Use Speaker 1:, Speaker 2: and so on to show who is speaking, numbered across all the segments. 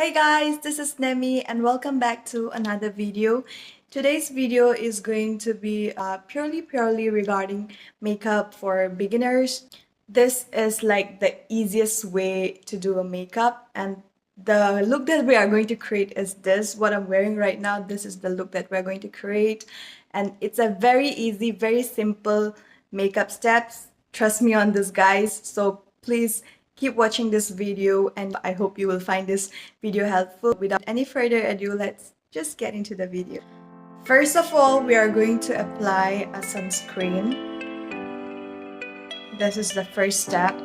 Speaker 1: Hey guys, this is Nemi and welcome back to another video. Today's video is going to be purely regarding makeup for beginners. This is like the easiest way to do a makeup, and the look that we are going to create is this. What I'm wearing right now, this is the look that we're going to create, and it's a very easy, very simple makeup steps. Trust me on this, guys. So please keep watching this video and I hope you will find this video helpful. Without any further ado, let's just get into the video. First of all, we are going to apply a sunscreen. This is the first step.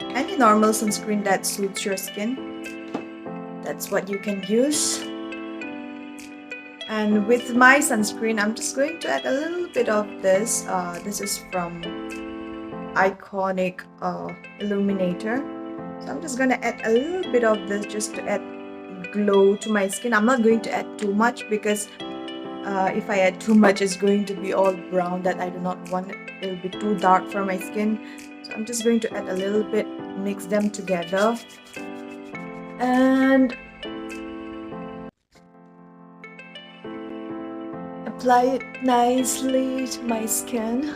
Speaker 1: Any normal sunscreen that suits your skin, that's what you can use. And with my sunscreen, I'm just going to add a little bit of this. This is from Iconic Illuminator. So I'm just gonna add a little bit of this just to add glow to my skin. I'm not going to add too much because if I add too much, it's going to be all brown that I do not want. It will be too dark for my skin. So I'm just going to add a little bit, mix them together, and apply it nicely to my skin.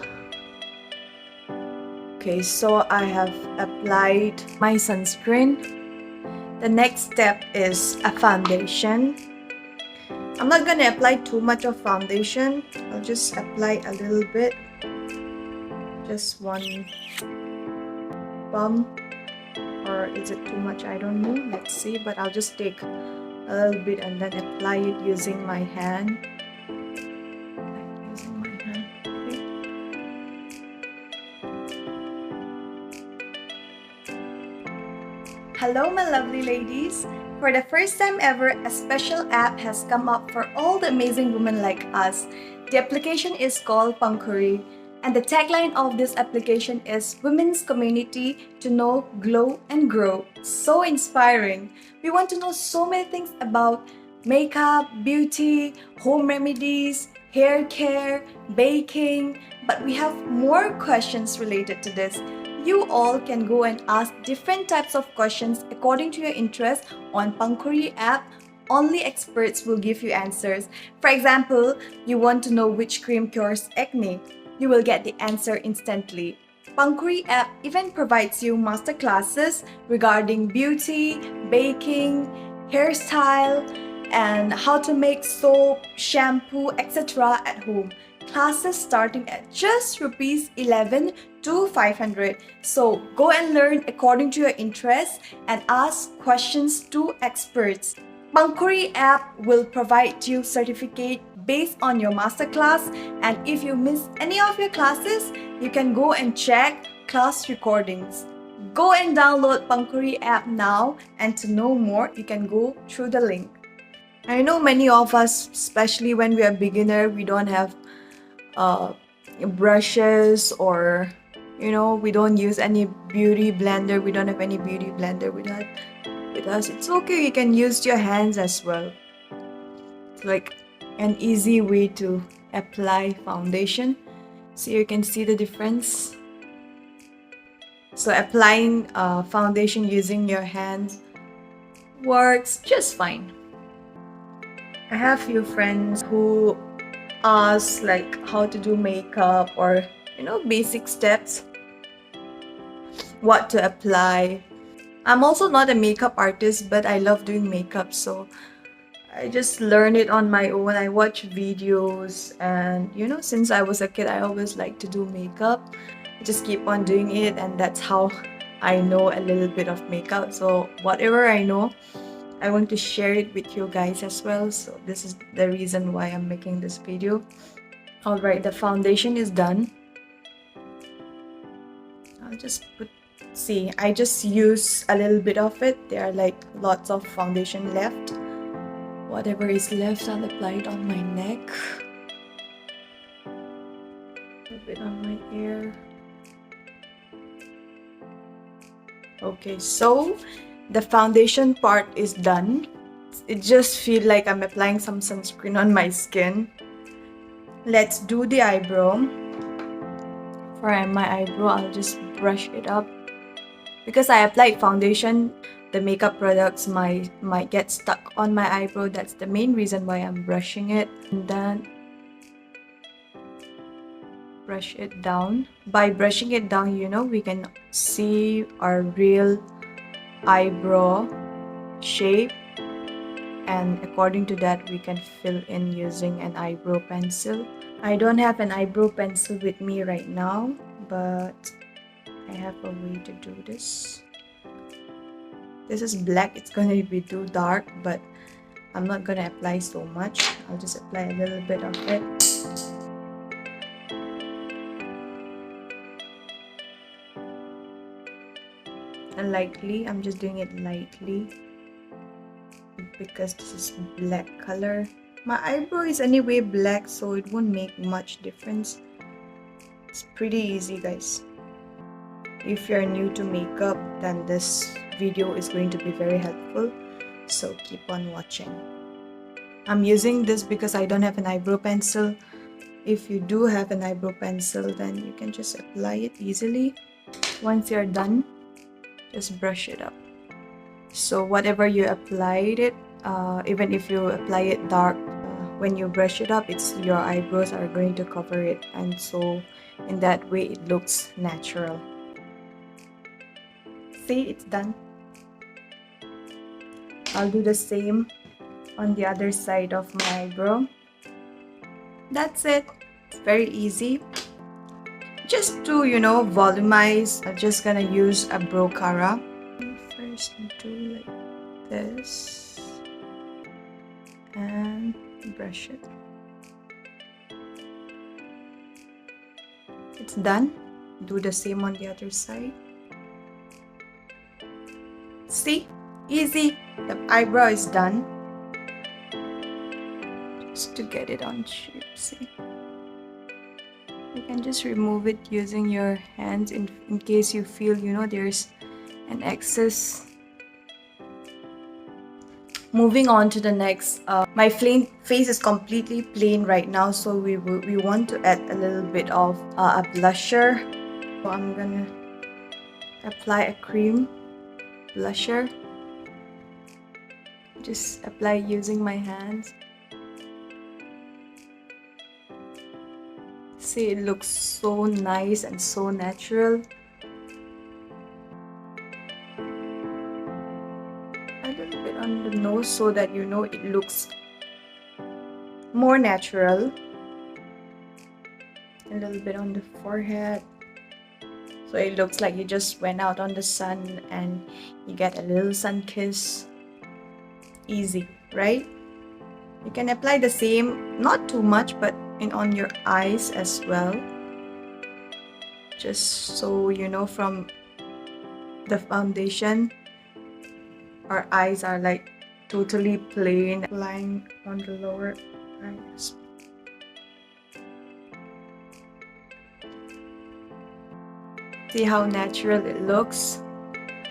Speaker 1: Okay, so I have applied my sunscreen. The next step is a foundation. I'm not gonna apply too much of foundation. I'll just apply a little bit. Just one bump. Or is it too much? I don't know. Let's see. But I'll just take a little bit and then apply it using my hand. Hello my lovely ladies! For the first time ever, a special app has come up for all the amazing women like us. The application is called Pankhuri, and the tagline of this application is Women's Community to Know, Glow and Grow. So inspiring! We want to know so many things about makeup, beauty, home remedies, hair care, baking, but we have more questions related to this. You all can go and ask different types of questions according to your interest on Pankhuri app. Only experts will give you answers. For example, you want to know which cream cures acne. You will get the answer instantly. Pankhuri app even provides you masterclasses regarding beauty, baking, hairstyle, and how to make soap, shampoo, etc. at home. Classes starting at just rupees 11 to 500. So go and learn according to your interests and ask questions to experts. Pankhuri app will provide you certificate based on your masterclass, and if you miss any of your classes, you can go and check class recordings. Go and download Pankhuri app now, and to know more, you can go through the link. I know many of us, especially when we are beginner, we don't have brushes, or we don't use any beauty blender. We don't have any beauty blender with us. It's okay, you can use your hands as well. It's like an easy way to apply foundation, so you can see the difference. So applying foundation using your hands works just fine. I have few friends who ask like how to do makeup, or basic steps, what to apply. I'm also not a makeup artist, but I love doing makeup, so I just learned it on my own. I watch videos, and since I was a kid, I always like to do makeup. I just keep on doing it, and that's how I know a little bit of makeup. So whatever I know, I want to share it with you guys as well. So this is the reason why I'm making this video. Alright, the foundation is done. I'll just I just use a little bit of it. There are like lots of foundation left. Whatever is left, I'll apply it on my neck, a bit on my ear. Okay, so the foundation part is done. It just feels like I'm applying some sunscreen on my skin. Let's do the eyebrow. For my eyebrow, I'll just brush it up Because I applied foundation, the makeup products might get stuck on my eyebrow. That's the main reason why I'm brushing it. And then brush it down. By brushing it down, you know, we can see our real eyebrow shape, and according to that we can fill in using an eyebrow pencil. I don't have an eyebrow pencil with me right now, but I have a way to do this. This is black, it's gonna be too dark, but I'm not gonna apply so much. I'll just apply a little bit of it. And lightly, I'm just doing it lightly because this is black color. My eyebrow is anyway black, so it won't make much difference. It's pretty easy, guys. If you're new to makeup, then this video is going to be very helpful, so keep on watching. I'm using this because I don't have an eyebrow pencil. If you do have an eyebrow pencil, then you can just apply it easily. Once you're done, just brush it up. So whatever you applied it, even if you apply it dark, when you brush it up, it's your eyebrows are going to cover it, and so in that way it looks natural. See, it's done. I'll do the same on the other side of my eyebrow. That's it. It's very easy. Just to, you know, volumize, I'm just gonna use a brow cara. First do like this and brush it. It's done. Do the same on the other side. See? Easy. The eyebrow is done. Just to get it on shape, see? You can just remove it using your hands in case you feel, you know, there's an excess. Moving on to the next, my face is completely plain right now, so we want to add a little bit of a blusher. So I'm gonna apply a cream blusher. Just apply using my hands. See, it looks so nice and so natural. A little bit on the nose so that you know it looks more natural. A little bit on the forehead, so it looks like you just went out on the sun and you get a little sun kiss. Easy, right? You can apply the same, not too much, but on your eyes as well, just so you know from the foundation our eyes are like totally plain. Applying on the lower eyes. See how natural it looks?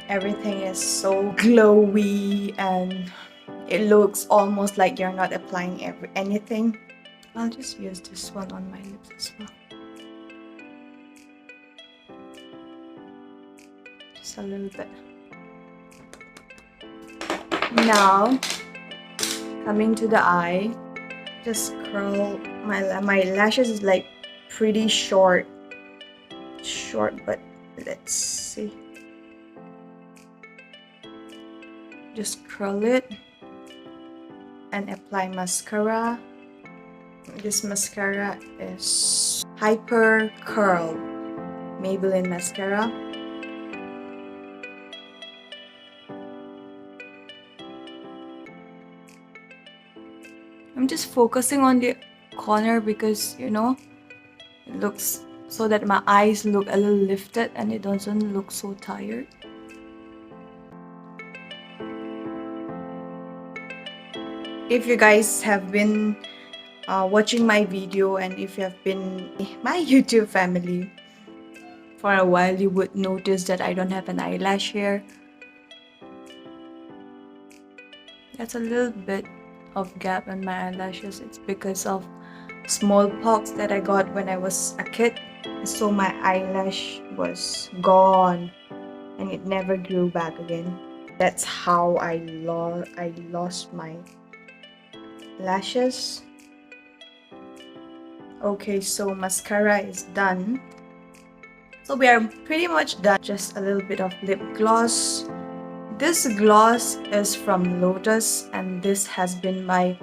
Speaker 1: Everything is so glowy and it looks almost like you're not applying anything. I'll just use this one on my lips as well. Just a little bit. Now, coming to the eye, just curl my lashes is like pretty short, but let's see. Just curl it and apply mascara. This mascara is Hyper Curl Maybelline mascara. I'm just focusing on the corner because, you know, it looks so that my eyes look a little lifted and it doesn't look so tired. If you guys have been watching my video, and if you have been my YouTube family for a while, you would notice that I don't have an eyelash here. That's a little bit of gap in my eyelashes. It's because of smallpox that I got when I was a kid, so my eyelash was gone and and it never grew back again. That's how I lost my lashes. Okay, so mascara is done. So we are pretty much done. Just a little bit of lip gloss. This gloss is from Lotus and this has been my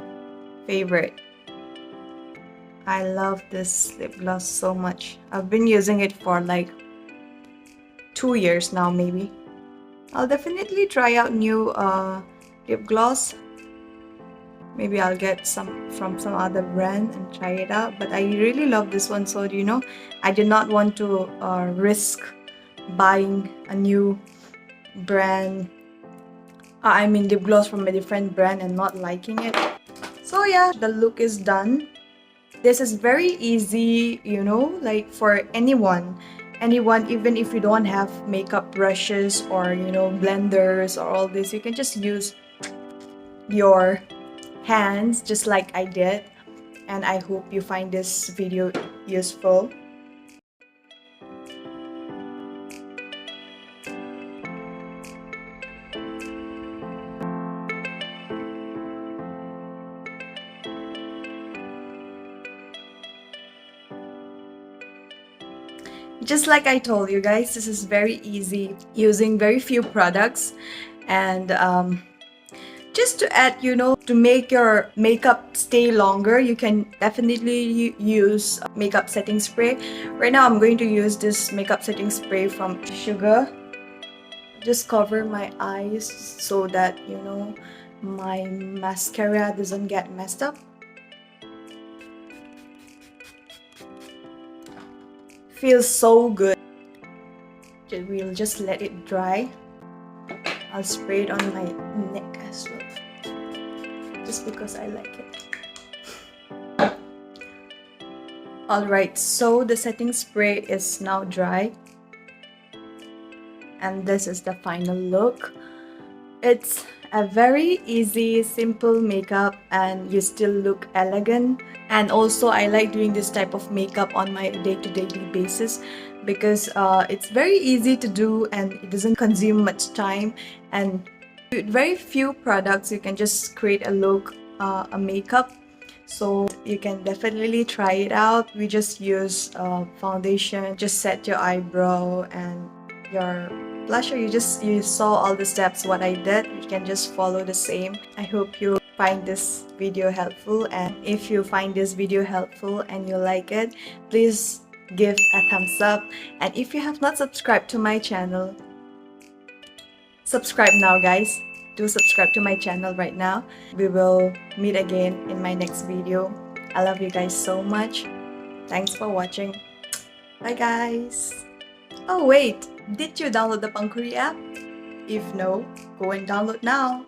Speaker 1: favorite. I love this lip gloss so much. I've been using it for like 2 years now maybe. I'll definitely try out new lip gloss. Maybe I'll get some from some other brand and try it out. But I really love this one, so you know, I did not want to risk buying a new brand. I mean lip gloss from a different brand and not liking it. So yeah, the look is done. This is very easy, you know, like for anyone, even if you don't have makeup brushes or you know blenders or all this, you can just use your hands just like I did. And I hope you find this video useful. Just like I told you guys, this is very easy, using very few products. And just to add, you know, to make your makeup stay longer, you can definitely use makeup setting spray. Right now I'm going to use this makeup setting spray from Sugar. Just cover my eyes so that, you know, my mascara doesn't get messed up. Feels so good. We'll just let it dry. I'll spray it on my neck as well, just because I like it. Alright, so the setting spray is now dry. And this is the final look. It's a very easy, simple makeup and you still look elegant. And also I like doing this type of makeup on my day-to-day basis because it's very easy to do and it doesn't consume much time, and with very few products you can just create a look, a makeup. So you can definitely try it out. We just use foundation, just set your eyebrow and your blusher. You saw all the steps what I did. You can just follow the same. I hope you find this video helpful, and if you find this video helpful and you like it, please give a thumbs up. And if you have not subscribed to my channel, subscribe now guys. Do subscribe to my channel right now. We will meet again in my next video. I love you guys so much. Thanks for watching. Bye guys. Oh wait, did you download the Pankhuri app? If no, go and download now.